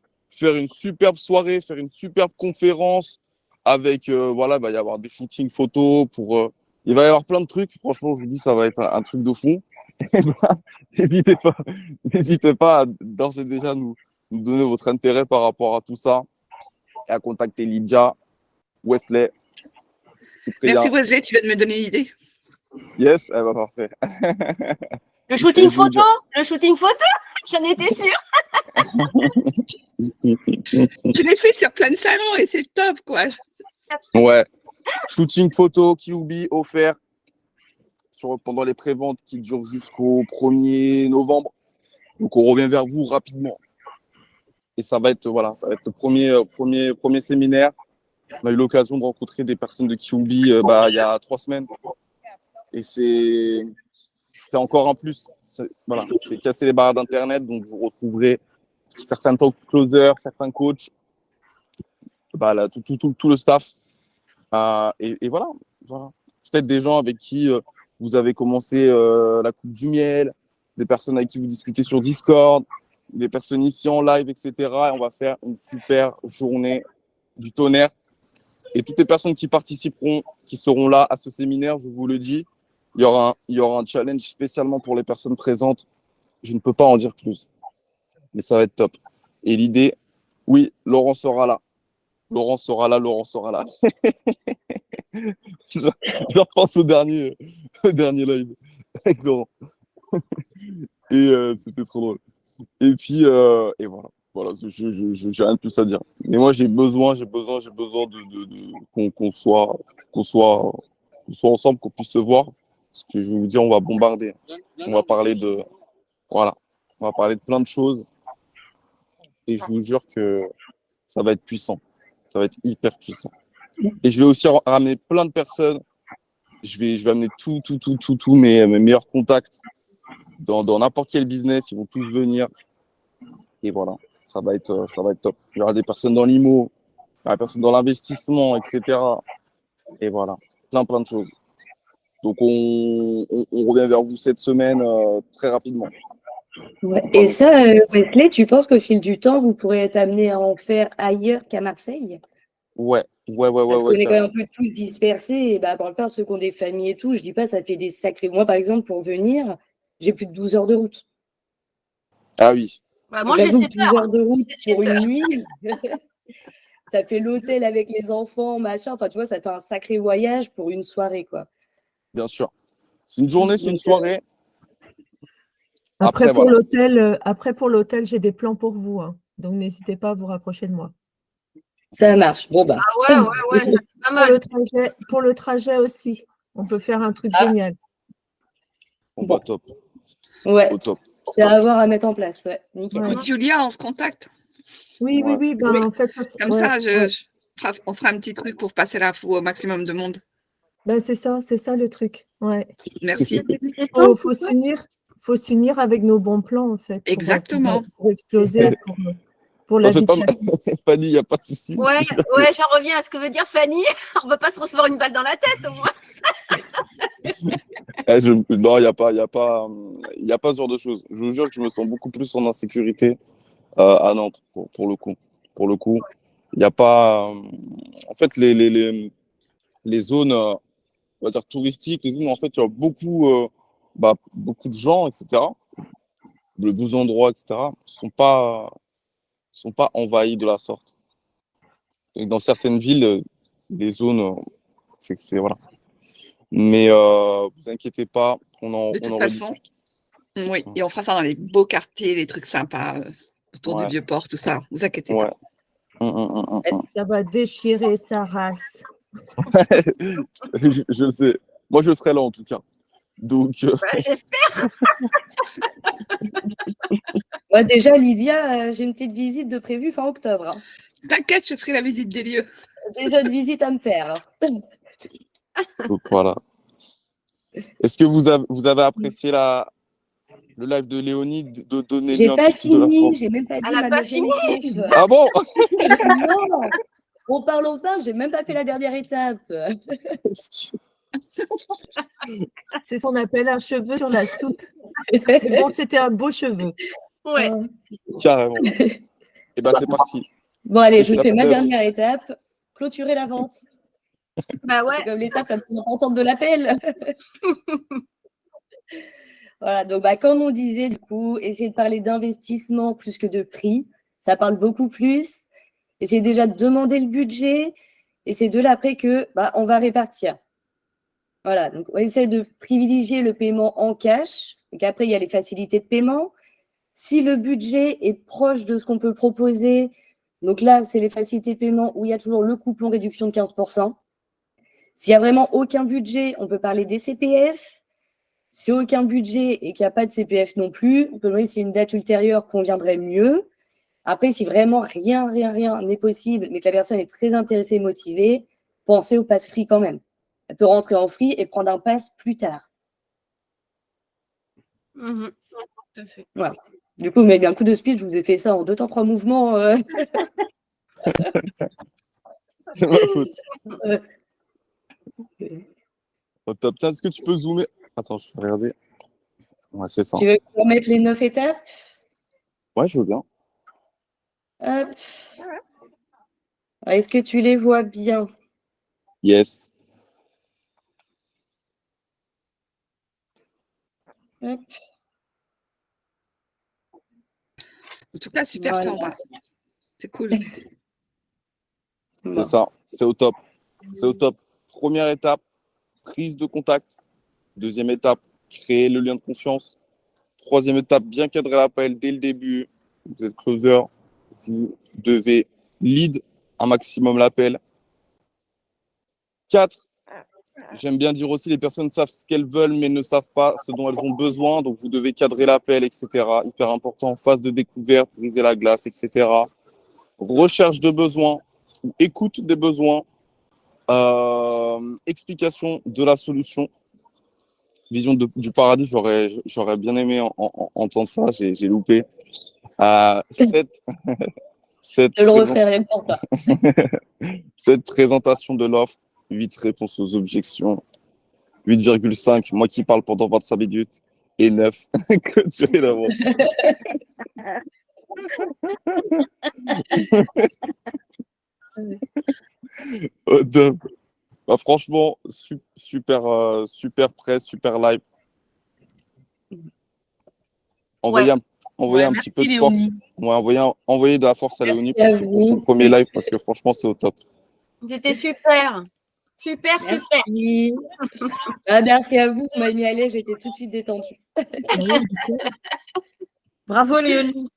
superbe soirée, faire une superbe conférence avec, voilà, il va y avoir des shootings photos, il va y avoir plein de trucs. Franchement, je vous dis, ça va être un truc de fond. N'hésitez pas à d'ores et déjà nous donner votre intérêt par rapport à tout ça et à contacter Lydia, Wesley, Cyprien. Merci Wesley, tu viens de me donner une idée. Yes, elle va parfait. Le shooting photo, j'en étais sûre. Je l'ai fait sur plein de salons et c'est top, quoi. Ouais. Shooting photo, Kiwubi offert pendant les préventes qui durent jusqu'au 1er novembre. Donc, on revient vers vous rapidement. Et ça va être le premier séminaire. On a eu l'occasion de rencontrer des personnes de Kiwubi il y a 3 semaines. Et c'est encore un plus. C'est casser les barrières d'Internet. Donc, vous retrouverez certains talk closers, certains coachs, tout le staff. Et voilà. Peut-être des gens avec qui vous avez commencé la coupe du miel, des personnes avec qui vous discutez sur Discord, des personnes ici en live, etc. Et on va faire une super journée du tonnerre. Et toutes les personnes qui participeront, qui seront là à ce séminaire, je vous le dis, il y aura un challenge spécialement pour les personnes présentes. Je ne peux pas en dire plus, mais ça va être top. Et l'idée, oui, Laurent sera là. Je repense au dernier live avec Laurent. Et c'était trop drôle. Et puis, et voilà. Voilà, j'ai rien de plus à dire. Mais moi, j'ai besoin qu'on soit ensemble, qu'on puisse se voir. Parce que je vais vous dire, on va bombarder. On va parler de plein de choses. Et je vous jure que ça va être puissant. Ça va être hyper puissant. Et je vais aussi ramener plein de personnes. Je vais amener tous mes meilleurs contacts dans n'importe quel business. Ils vont tous venir. Et voilà, ça va être top. Il y aura des personnes dans l'IMO, il y aura des personnes dans l'investissement, etc. Et voilà, plein de choses. Donc, on revient vers vous cette semaine très rapidement. Ouais. Et ça, Wesley, tu penses qu'au fil du temps, vous pourrez être amené à en faire ailleurs qu'à Marseille? Ouais. Parce qu'on est quand même un peu tous dispersés. Et pour le faire, ceux qui ont des familles et tout, je dis pas, ça fait des sacrés. Moi, par exemple, pour venir, j'ai plus de 12 heures de route. Ah oui. Moi, j'ai 7 12 heures de route sur une nuit. Ça fait l'hôtel avec les enfants, machin. Enfin, tu vois, ça fait un sacré voyage pour une soirée, quoi. Bien sûr. C'est une journée, c'est une soirée. Après, pour l'hôtel, j'ai des plans pour vous. Hein. Donc, n'hésitez pas à vous rapprocher de moi. Ça marche. Bon, Ah ouais, ça c'est pas mal. Pour le trajet aussi. On peut faire un truc génial. Bon, top. Ouais, Au top. c'est à avoir à mettre en place. Ouais, nickel. Ouais. Écoute, Julia, on se contacte. Oui, Ouais. oui, ben, Oui. en fait, Comme ouais, ça, ouais. on fera un petit truc pour passer l'info au maximum de monde. Ben, c'est ça le truc. Ouais. Merci. Faut s'unir avec nos bons plans, en fait, Exactement. pour exploser, pour la T'en fais vie pas de mal, chacun. Fanny, il n'y a pas de souci. Ouais, j'en reviens à ce que veut dire Fanny. On ne va pas se recevoir une balle dans la tête, au moins. Non, il n'y a pas, ce genre de choses. Je vous jure que je me sens beaucoup plus en insécurité à Nantes, pour le coup. Pour le coup, il n'y a pas. En fait, les zones, on va dire touristiques, les zones où en fait il y a beaucoup de gens, etc. De beaux endroits, etc. Sont pas envahis de la sorte. Et dans certaines villes, les zones, voilà. Mais vous inquiétez pas, De toute on en façon, rediscute. oui. Et on fera ça dans les beaux quartiers, les trucs sympas, autour du Ouais. Vieux-Port, tout ça. Vous inquiétez Ouais. pas. Ça va déchirer sa race. Je sais. Moi, je serai là en tout cas. Donc, J'espère. Moi, déjà, Lydia, j'ai une petite visite de prévue fin octobre. Hein. T'inquiète, je ferai la visite des lieux. Déjà une visite à me faire. donc voilà. Est-ce que vous avez apprécié le live de Léonie de donner J'ai un pas petit peu de la fini, force? j'ai même pas dit Elle a ma pas 9e fini. étape. Ah bon? Non, on parle, j'ai même pas fait la dernière étape. C'est ce qu'on appelle un cheveu sur la soupe. Mais bon, c'était un beau cheveu. Ouais. Carrément. Et ben c'est parti. Bon, allez, je vous Étape fais ma 9. dernière étape. Clôturer la vente. Bah ouais. C'est comme l'étape la plus importante de l'appel. Voilà, donc comme on disait, du coup, essayer de parler d'investissement plus que de prix. Ça parle beaucoup plus. Essayez déjà de demander le budget. Et c'est de là après que on va répartir. Voilà, donc on essaie de privilégier le paiement en cash. Donc après, il y a les facilités de paiement. Si le budget est proche de ce qu'on peut proposer, donc là, c'est les facilités de paiement où il y a toujours le coupon réduction de 15%. S'il n'y a vraiment aucun budget, on peut parler des CPF. Si aucun budget et qu'il n'y a pas de CPF non plus, on peut demander si une date ultérieure conviendrait mieux. Après, si vraiment rien n'est possible, mais que la personne est très intéressée et motivée, pensez au pass free quand même. Elle peut rentrer en free et prendre un pass plus tard. Tout à fait. Voilà. Du coup, vous m'avez dit un coup de speed, je vous ai fait ça en 2 temps 3 mouvements. C'est ma faute. Au top 10, est-ce que tu peux zoomer? Attends, je vais regarder. Ouais, c'est ça. Tu veux qu'on mette les 9 étapes? Ouais, je veux bien. Hop. Est-ce que tu les vois bien? Yes. Hop. En tout cas, super Voilà. format. C'est cool. C'est ça. C'est au top. C'est au top. Première étape, prise de contact. Deuxième étape, créer le lien de confiance. Troisième étape, bien cadrer l'appel dès le début. Vous êtes closer. Vous devez lead un maximum l'appel. 4, j'aime bien dire aussi, les personnes savent ce qu'elles veulent, mais ne savent pas ce dont elles ont besoin. Donc, vous devez cadrer l'appel, etc. Hyper important. Phase de découverte, briser la glace, etc. Recherche de besoins, écoute des besoins, explication de la solution. Vision du paradis, j'aurais bien aimé entendre ça, j'ai loupé. 7, Je le referai pour toi. 7, présentation de l'offre. 8, réponse aux objections. 8,5, moi qui parle pendant 25 minutes. Et 9, clôturer la vente. Franchement, super presse, super live. Envoyez un petit peu de force. Ouais, envoyez de la force à Léonie pour son premier live parce que franchement, c'est au top. C'était super. Super. Merci à vous, vous m'avez mis à l'aise, j'étais tout de suite détendue. Bravo Léonie.